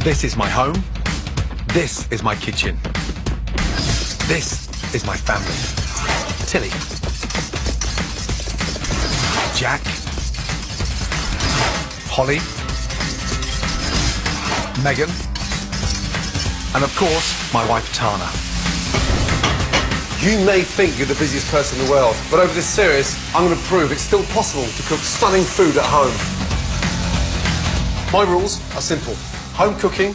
This is my home. This is my kitchen. This is my family. Tilly. Jack. Holly. Megan. And of course, my wife Tana. You may think you're the busiest person in the world, but over this series, I'm going to prove it's still possible to cook stunning food at home. My rules are simple. Home cooking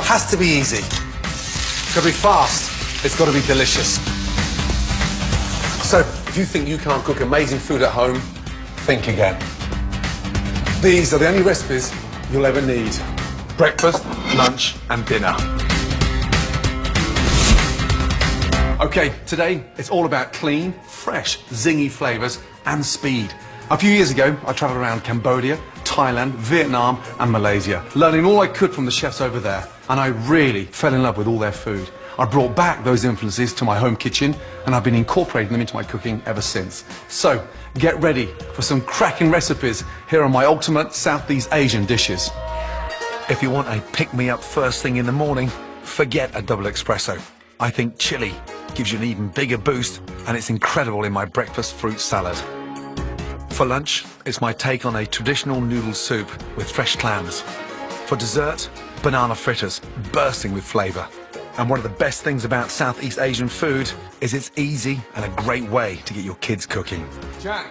has to be easy. It's got to be fast. It's got to be delicious. So, if you think you can't cook amazing food at home, think again. These are the only recipes you'll ever need. Breakfast, lunch and dinner. Okay, today it's all about clean, fresh, zingy flavours and speed. A few years ago, I travelled around Cambodia, Thailand, Vietnam and Malaysia, learning all I could from the chefs over there, and I really fell in love with all their food. I brought back those influences to my home kitchen, and I've been incorporating them into my cooking ever since. So, get ready for some cracking recipes here on my ultimate Southeast Asian dishes. If you want a pick-me-up first thing in the morning, forget a double espresso. I think chili gives you an even bigger boost, and it's incredible in my breakfast fruit salad. For lunch, it's my take on a traditional noodle soup with fresh clams. For dessert, banana fritters, bursting with flavour. And one of the best things about Southeast Asian food is it's easy and a great way to get your kids cooking. Jack.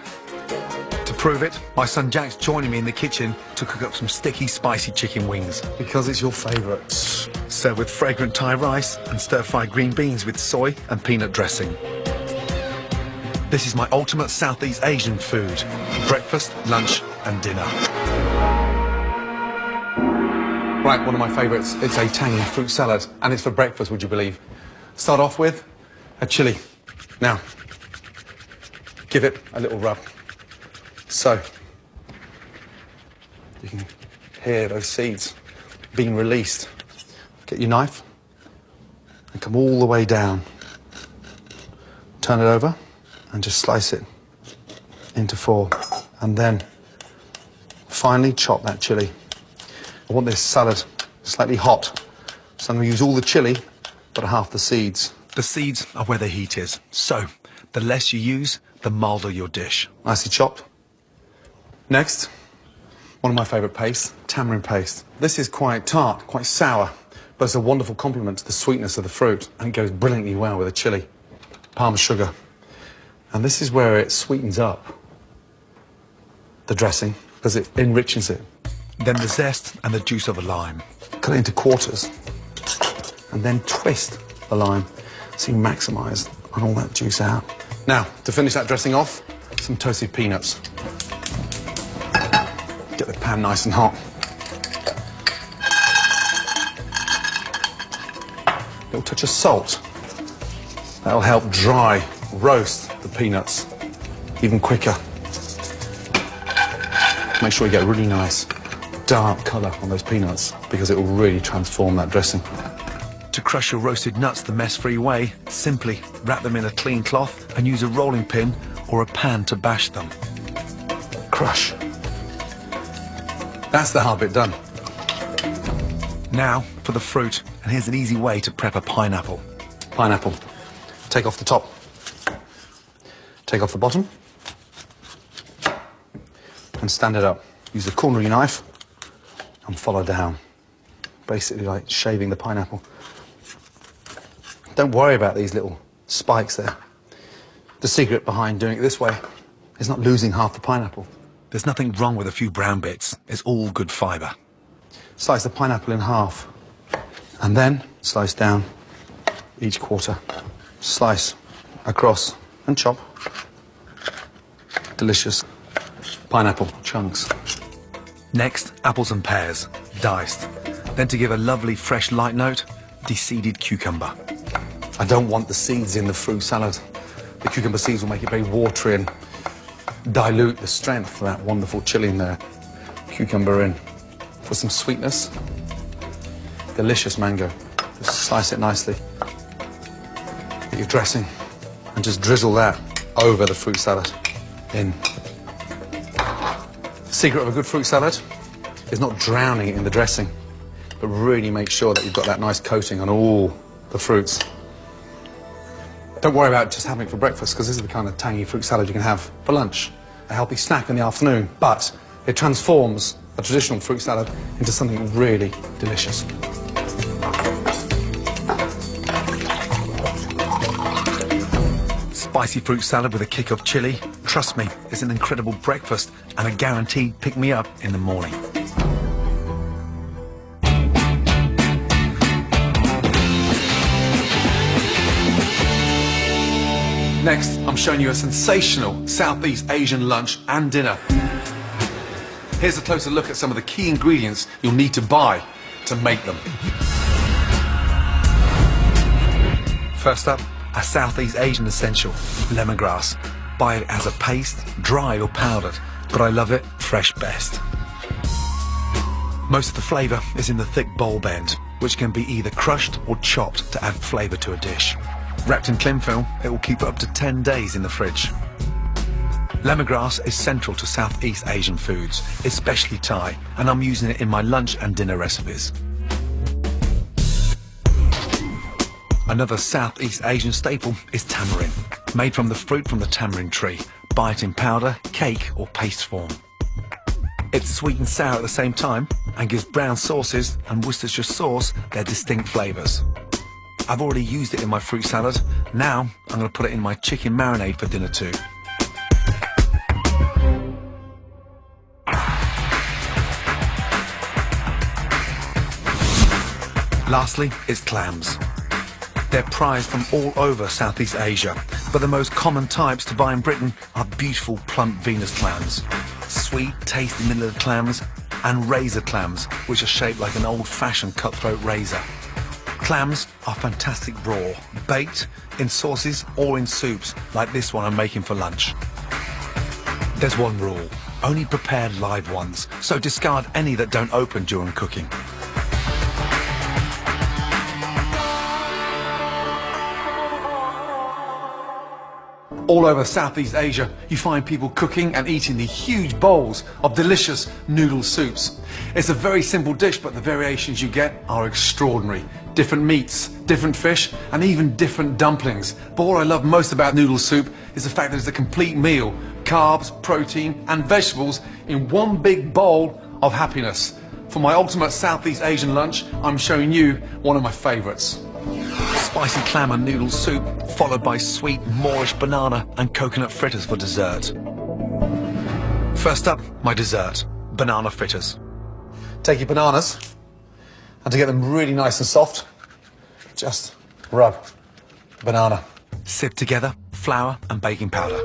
To prove it, my son Jack's joining me in the kitchen to cook up some sticky, spicy chicken wings. Because it's your favourite. Served with fragrant Thai rice and stir-fried green beans with soy and peanut dressing. This is my ultimate Southeast Asian food. Breakfast, lunch and dinner. Right, one of my favourites. It's a tangy fruit salad, and it's for breakfast, would you believe? Start off with a chili. Now, give it a little rub. So, you can hear those seeds being released. Get your knife and come all the way down. Turn it over and just slice it into 4. And then finally chop that chili. I want this salad slightly hot, so I'm going to use all the chili, but half the seeds. The seeds are where the heat is, so the less you use, the milder your dish. Nicely chopped. Next, one of my favourite pastes, tamarind paste. This is quite tart, quite sour, but it's a wonderful complement to the sweetness of the fruit, and it goes brilliantly well with the chili. Palm sugar. And this is where it sweetens up the dressing, because it enriches it. Then the zest and the juice of a lime. Cut it into quarters, and then twist the lime so you maximise on all that juice out. Now, to finish that dressing off, some toasted peanuts. Get the pan nice and hot. A little touch of salt. That'll help dry roast the peanuts even quicker. Make sure you get a really nice dark colour on those peanuts, because it will really transform that dressing. To crush your roasted nuts the mess-free way, simply wrap them in a clean cloth and use a rolling pin or a pan to bash them. Crush. That's the hard bit done. Now for the fruit, and here's an easy way to prep a pineapple. Pineapple. Take off the top. Take off the bottom. And stand it up. Use the corner of your knife and follow down. Basically like shaving the pineapple. Don't worry about these little spikes there. The secret behind doing it this way is not losing half the pineapple. There's nothing wrong with a few brown bits. It's all good fibre. Slice the pineapple in half and then slice down each quarter. Slice across and chop. Delicious pineapple chunks. Next, apples and pears, diced. Then to give a lovely fresh light note, de-seeded cucumber. I don't want the seeds in the fruit salad. The cucumber seeds will make it very watery and dilute the strength of that wonderful chili in there. Cucumber in for some sweetness. Delicious mango. Just slice it nicely. Get your dressing and just drizzle that over the fruit salad in. The secret of a good fruit salad is not drowning it in the dressing. but really make sure that you've got that nice coating on all the fruits. Don't worry about just having it for breakfast, because this is the kind of tangy fruit salad you can have for lunch, a healthy snack in the afternoon, but it transforms a traditional fruit salad into something really delicious. Spicy fruit salad with a kick of chili, trust me, it's an incredible breakfast and a guaranteed pick-me-up in the morning. Next, I'm showing you a sensational Southeast Asian lunch and dinner. Here's a closer look at some of the key ingredients you'll need to buy to make them. First up, a Southeast Asian essential, lemongrass. Buy it as a paste, dried or powdered, but I love it fresh best. Most of the flavour is in the thick bulb end, which can be either crushed or chopped to add flavour to a dish. Wrapped in cling film, it will keep for up to 10 days in the fridge. Lemongrass is central to Southeast Asian foods, especially Thai, and I'm using it in my lunch and dinner recipes. Another Southeast Asian staple is tamarind, made from the fruit from the tamarind tree. Buy it in powder, cake or paste form. It's sweet and sour at the same time and gives brown sauces and Worcestershire sauce their distinct flavours. I've already used it in my fruit salad. Now I'm going to put it in my chicken marinade for dinner too. Lastly, it's clams. They're prized from all over Southeast Asia, but the most common types to buy in Britain are beautiful plump Venus clams, sweet, tasty middle clams, and razor clams, which are shaped like an old-fashioned cutthroat razor. Clams are fantastic raw, baked, in sauces or in soups, like this one I'm making for lunch. There's one rule, only prepare live ones, so discard any that don't open during cooking. All over Southeast Asia, you find people cooking and eating the huge bowls of delicious noodle soups. It's a very simple dish, but the variations you get are extraordinary. Different meats, different fish, and even different dumplings. But what I love most about noodle soup is the fact that it's a complete meal. Carbs, protein, and vegetables in one big bowl of happiness. For my ultimate Southeast Asian lunch, I'm showing you one of my favorites. Spicy clam and noodle soup, followed by sweet Moorish banana and coconut fritters for dessert. First up, my dessert, banana fritters. Take your bananas, and to get them really nice and soft, just rub the banana. Sieve together flour and baking powder.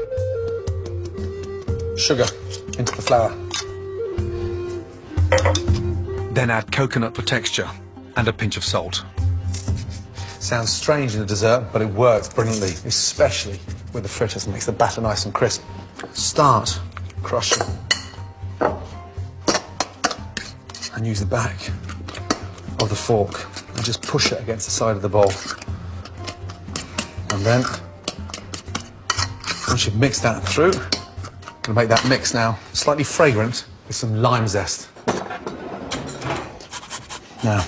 Sugar into the flour. Then add coconut for texture and a pinch of salt. Sounds strange in a dessert, but it works brilliantly, especially with the fritters. It makes the batter nice and crisp. Start crushing. And use the back of the fork and just push it against the side of the bowl. And then, once you've mixed that through, I'm gonna make that mix now slightly fragrant with some lime zest. Now,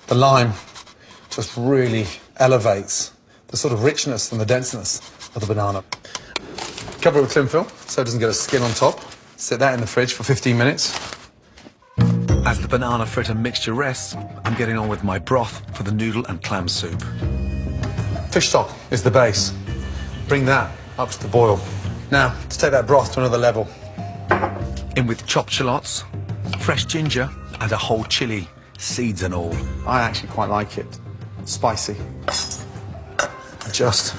the lime just really elevates the sort of richness and the denseness of the banana. Cover it with cling film so it doesn't get a skin on top. Set that in the fridge for 15 minutes. As the banana fritter mixture rests, I'm getting on with my broth for the noodle and clam soup. Fish stock is the base. Bring that up to the boil. Now, to take that broth to another level. In with chopped shallots, fresh ginger and a whole chilli, seeds and all. I actually quite like it spicy. Just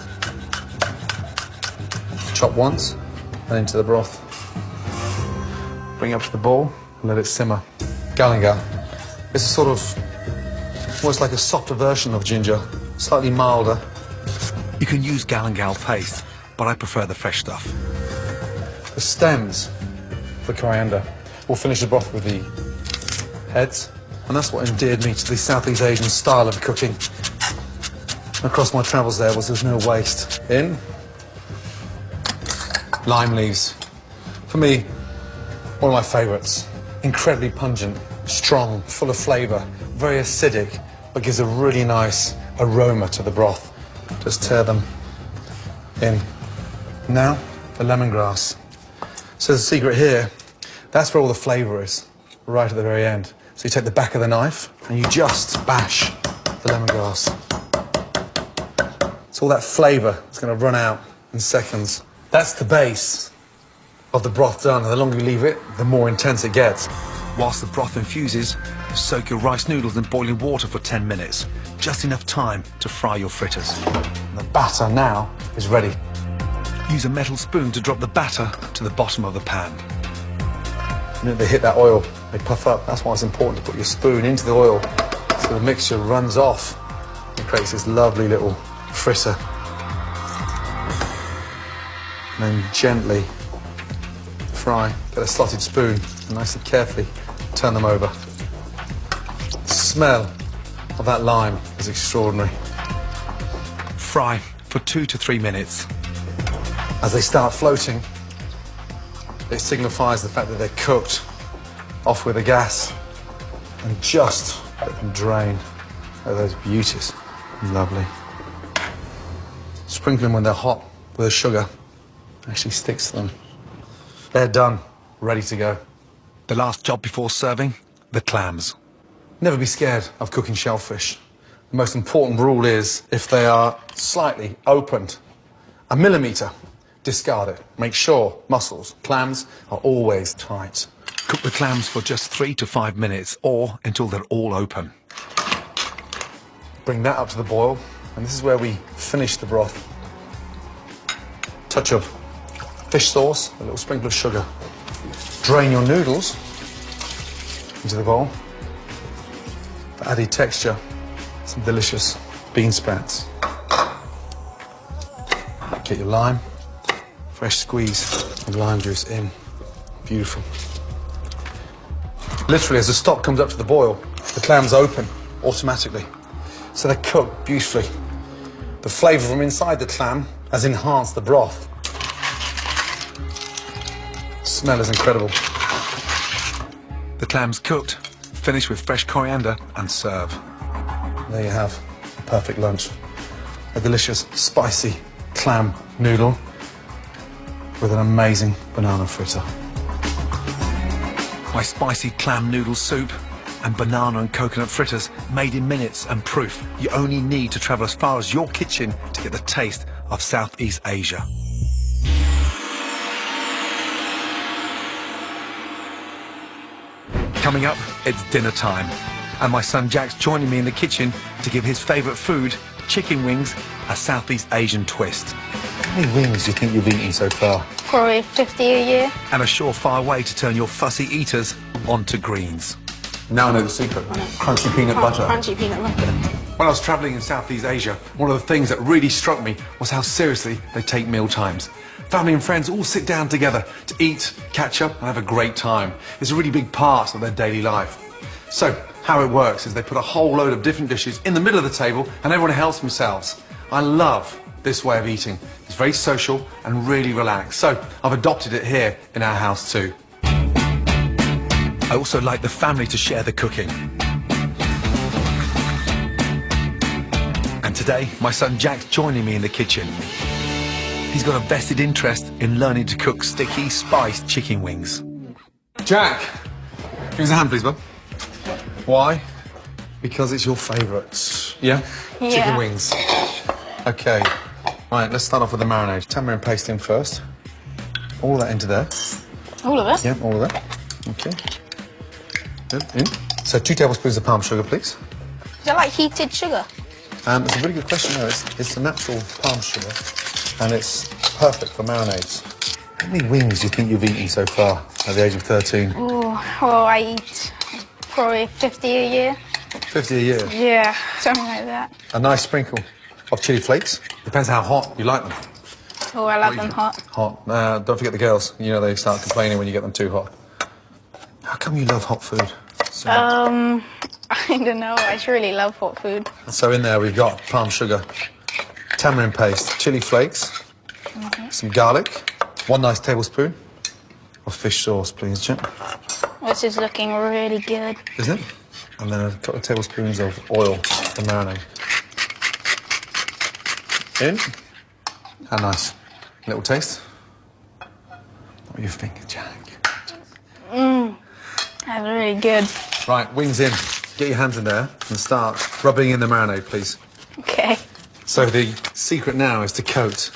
chop once and into the broth. Bring it up to the bowl and let it simmer. Galangal. It's a sort of, almost like a softer version of ginger, slightly milder. You can use galangal paste, but I prefer the fresh stuff. The stems for coriander. We'll finish the broth with the heads. And that's what endeared me to the Southeast Asian style of cooking. Across my travels there's no waste. In, lime leaves. For me, one of my favourites. Incredibly pungent, Strong, full of flavour, very acidic, but gives a really nice aroma to the broth. Just tear them in. Now, the lemongrass. So the secret here, that's where all the flavour is, right at the very end. So you take the back of the knife and you just bash the lemongrass. So all that flavour is going to run out in seconds. That's the base of the broth done, and the longer you leave it, the more intense it gets. Whilst the broth infuses, soak your rice noodles in boiling water for 10 minutes. Just enough time to fry your fritters. The batter now is ready. Use a metal spoon to drop the batter to the bottom of the pan. The minute they hit that oil, they puff up. That's why it's important to put your spoon into the oil so the mixture runs off and creates this lovely little fritter. And then gently fry. Get a slotted spoon and nice and carefully turn them over. The smell of that lime is extraordinary. Fry for 2 to 3 minutes. As they start floating, it signifies the fact that they're cooked. Off with the gas and just let them drain. Oh, those beauties. Lovely. Sprinkle them when they're hot with the sugar. Actually sticks to them. They're done, ready to go. The last job before serving, the clams. Never be scared of cooking shellfish. The most important rule is if they are slightly opened, a millimetre, discard it. Make sure mussels, clams are always tight. Cook the clams for just 3 to 5 minutes or until they're all open. Bring that up to the boil, and this is where we finish the broth. Touch of fish sauce, a little sprinkle of sugar. Drain your noodles into the bowl. For added texture, some delicious bean sprouts. Get your lime, fresh squeeze of lime juice in. Beautiful. Literally, as the stock comes up to the boil, the clams open automatically. So they're cooked beautifully. The flavour from inside the clam has enhanced the broth. Smell is incredible. The clams cooked, finish with fresh coriander and serve. There you have a perfect lunch. A delicious, spicy clam noodle with an amazing banana fritter. My spicy clam noodle soup and banana and coconut fritters made in minutes and proof you only need to travel as far as your kitchen to get the taste of Southeast Asia. Coming up, it's dinner time, and my son Jack's joining me in the kitchen to give his favourite food, chicken wings, a Southeast Asian twist. How many wings do you think you've eaten so far? Probably 50 a year. And a surefire way to turn your fussy eaters onto greens. Now I know the secret. Crunchy peanut butter. Crunchy peanut butter. When I was travelling in Southeast Asia, one of the things that really struck me was how seriously they take meal times. Family and friends all sit down together to eat, catch up, and have a great time. It's a really big part of their daily life. So, how it works is they put a whole load of different dishes in the middle of the table and everyone helps themselves. I love this way of eating. It's very social and really relaxed. So, I've adopted it here in our house too. I also like the family to share the cooking. And today, my son Jack's joining me in the kitchen. He's got a vested interest in learning to cook sticky, spiced chicken wings. Jack, give us a hand please, bud. Why? Because it's your favourite. Yeah? Yeah. Chicken wings. Okay. Right, let's start off with the marinade. Tamarind paste in first. All of that into there. All of it? Yeah, all of that. Okay. Good, in. So 2 tablespoons of palm sugar, please. Is that like heated sugar? It's a really good question. No, it's a natural palm sugar, and it's perfect for marinades. How many wings do you think you've eaten so far at the age of 13? Oh, well, I eat probably 50 a year. 50 a year. Yeah, something like that. A nice sprinkle of chili flakes. Depends how hot you like them. Oh, I love them hot. Hot. Don't forget the girls. You know they start complaining when you get them too hot. How come you love hot food so much? I don't know. I just really love hot food. So in there we've got palm sugar, tamarind paste, chili flakes, some garlic, 1 nice tablespoon of fish sauce, please, Jim. Oh, This is looking really good. Isn't it? And then a couple of tablespoons of oil to marinate. In. How nice. Little taste. What do you think, Jack? That's really good. Right, wings in. Get your hands in there and start rubbing in the marinade, please. Okay. So the secret now is to coat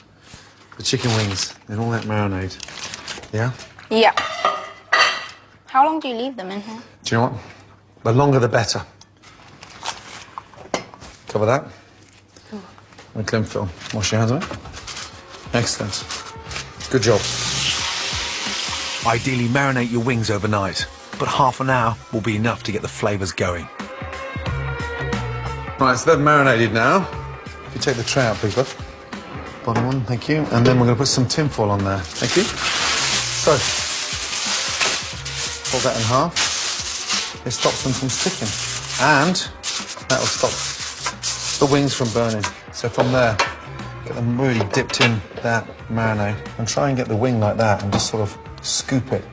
the chicken wings in all that marinade. Yeah? Yeah. How long do you leave them in here? Do you know what? The longer the better. Cover that. And cling film. Wash your hands on it. Excellent. Good job. Ideally, marinate your wings overnight, but half an hour will be enough to get the flavours going. Right, so they're marinated now. If you take the tray out, please, bud. Bottom one, thank you. And then we're going to put some tin foil on there. Thank you. So, fold that in half. It stops them from sticking. And that will stop the wings from burning. So from there, get them really dipped in that marinade. And try and get the wing like that and just sort of scoop it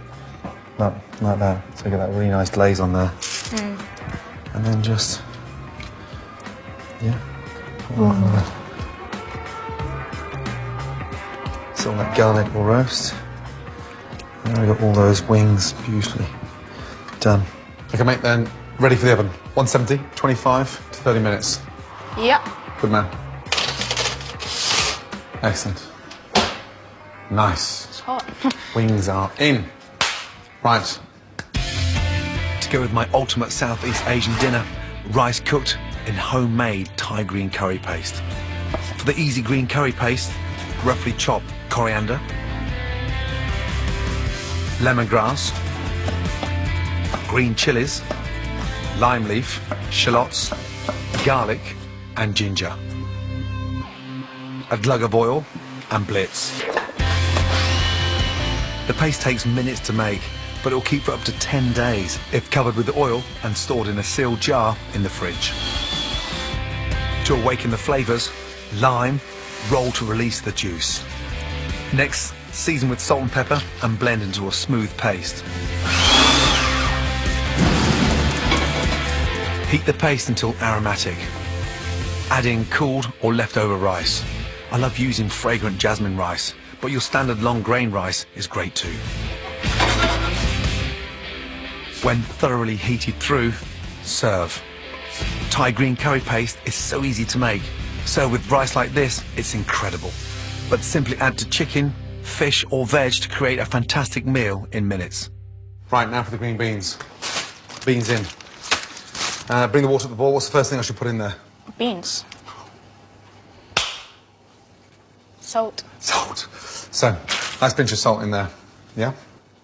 up like that. So you get that really nice glaze on there. And then just, yeah. So that garlic will roast. And then we've got all those wings beautifully done. Okay, mate, then ready for the oven. 170, 25 to 30 minutes. Yep. Good man. Excellent. Nice. It's hot. Wings are in. Right. To go with my ultimate Southeast Asian dinner, rice cooked in homemade Thai green curry paste. For the easy green curry paste, roughly chop coriander, lemongrass, green chilies, lime leaf, shallots, garlic and ginger, a glug of oil and blitz. The paste takes minutes to make, but it will keep for up to 10 days if covered with oil and stored in a sealed jar in the fridge. To awaken the flavours, lime, roll to release the juice. Next, season with salt and pepper and blend into a smooth paste. Heat the paste until aromatic. Add in cooled or leftover rice. I love using fragrant jasmine rice, but your standard long grain rice is great too. When thoroughly heated through, serve. Thai green curry paste is so easy to make. Serve with rice like this, it's incredible. But simply add to chicken, fish or veg to create a fantastic meal in minutes. Right, now for the green beans. Beans in. Bring the water to the boil. What's the first thing I should put in there? Beans. Salt. Salt. So, nice pinch of salt in there. Yeah?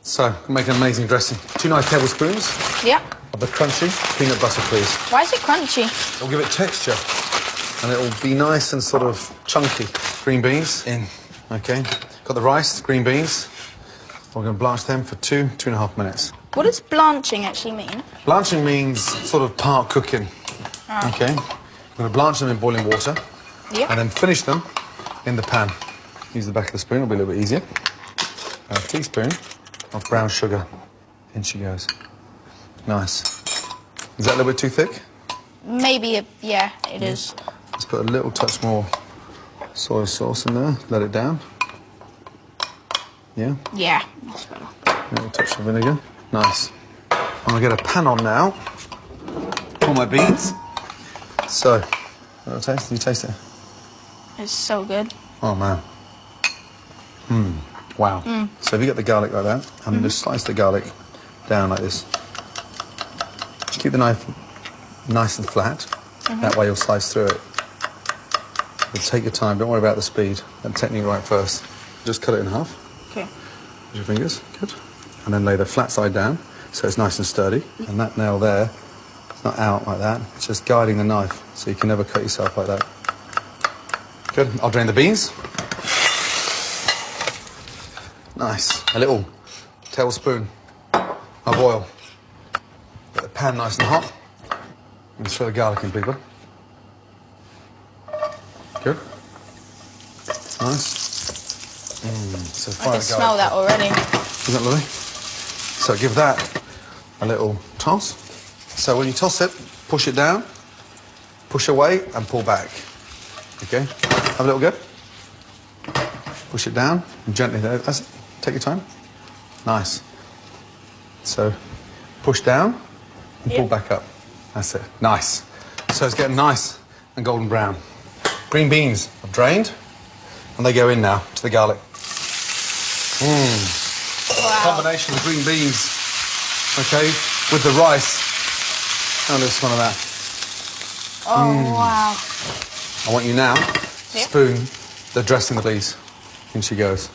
So, make an amazing dressing. 2 nice tablespoons Yep. of the crunchy peanut butter, please. Why is it crunchy? It'll give it texture. And it'll be nice and sort of chunky. Green beans in. Okay. Got the rice, green beans. We're going to blanch them for 2.5 minutes. What does blanching actually mean? Blanching means sort of part cooking. Okay. I'm going to blanch them in boiling water. Yep. And then finish them in the pan. Use the back of the spoon, it'll be a little bit easier. A teaspoon of brown sugar. In she goes. Nice. Is that a little bit too thick? Maybe, yeah, it is. Let's put a little touch more soy sauce in there. Let it down. Yeah? Yeah, that's better. A little touch of vinegar. Nice. I'm going to get a pan on now for my beans. So, a little taste. Do you taste it? It's so good. Oh, man. Wow. So if you get the garlic like that, and just slice the garlic down like this. Keep the knife nice and flat. That way you'll slice through it. But take your time. Don't worry about the speed. Get the technique right first. Just cut it in half. Okay. With your fingers. Good. And then lay the flat side down so it's nice and sturdy. And that nail there, it's not out like that. It's just guiding the knife so you can never cut yourself like that. Good. I'll drain the beans. Nice. A little tablespoon of oil. Get the pan nice and hot. And throw the garlic in, people. Good. Nice. So fire I can the smell garlic. that already. Isn't that lovely? So give that a little toss. So when you toss it, push it down, push away, and pull back. Okay? Have a little go. Push it down and gently there. That's it. Take your time. Nice. So push down and pull back up. That's it. Nice. So it's getting nice and golden brown. Green beans are drained and they go in now to the garlic. Wow. Combination of green beans, okay, with the rice. Oh, let's smell of that. Oh, wow. I want you now to spoon the dressing, please. In she goes.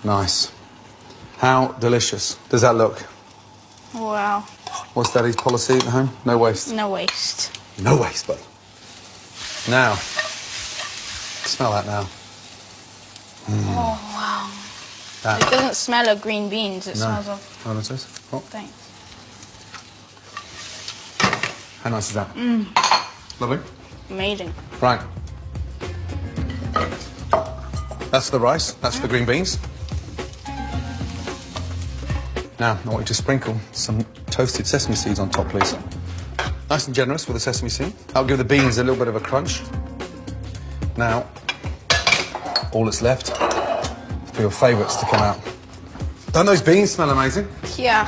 Nice. How delicious does that look? Wow. What's Daddy's policy at home? No waste. No waste. No waste, bud. Now, smell that now. Oh, wow. That. It doesn't smell of green beans. It smells of... Oh, that's it. Oh. Thanks. How nice is that? Lovely. Amazing. Right. That's the rice. That's the green beans. Now, I want you to sprinkle some toasted sesame seeds on top, please. Nice and generous with the sesame seed. That'll give the beans a little bit of a crunch. Now, all that's left is for your favourites to come out. Don't those beans smell amazing? Yeah.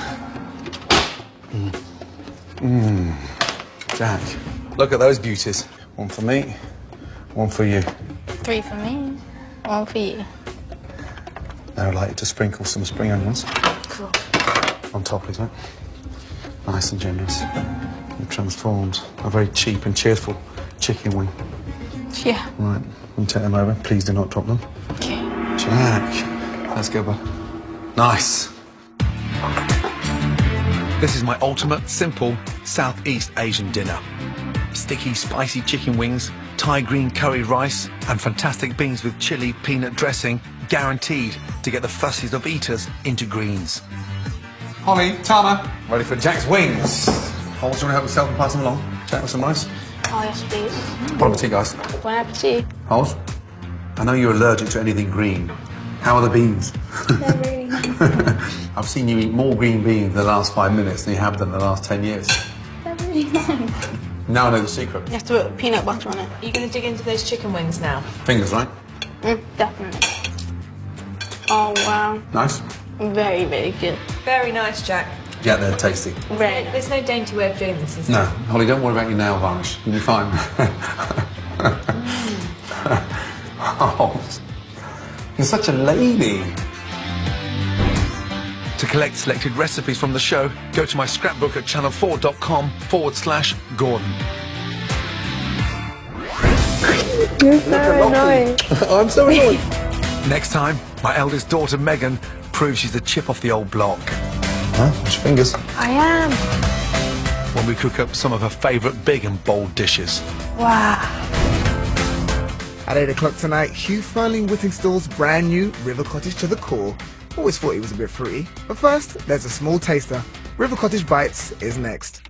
Jack, look at those beauties. One for me, one for you. 3 for me, 1 for you. Now I'd like you to sprinkle some spring onions Cool. on top, please, mate. Nice and generous. You've transformed a very cheap and cheerful chicken wing. Yeah. Right, let me take them over. Please do not drop them. Okay. Jack, let's go, bud. Nice. This is my ultimate, simple, Southeast Asian dinner. Sticky, spicy chicken wings, Thai green curry rice, and fantastic beans with chili peanut dressing, guaranteed to get the fussiest of eaters into greens. Holly, Tana, ready for Jack's wings. Holly, do you want to help yourself and pass them along? Jack, with some rice. Oh, yes, please. Bon appetit, guys. Bon appetit. Holly, I know you're allergic to anything green. How are the beans? They're really nice. I've seen you eat more green beans in the last 5 minutes than you have done in the last 10 years. They're really nice. Now I know the secret. You have to put peanut butter on it. Are you going to dig into those chicken wings now? Fingers, right? Definitely. Oh, wow. Nice. Very, very good. Very nice, Jack. Yeah, they're tasty. Very nice. There's no dainty way of doing this, is No, there? Holly, don't worry about your nail varnish. You'll be fine. Oh, you're such a lady. To collect selected recipes from the show, go to my scrapbook at channel4.com/Gordon. You're so annoying. I'm so annoyed. Next time, my eldest daughter Megan proves she's a chip off the old block Huh? Watch your fingers. I am. when we cook up some of her favourite big and bold dishes. Wow. At 8 o'clock tonight, Hugh Furling Whittingstall's brand new River Cottage to the core. Always thought he was a bit fruity. But first, there's a small taster. River Cottage Bites is next.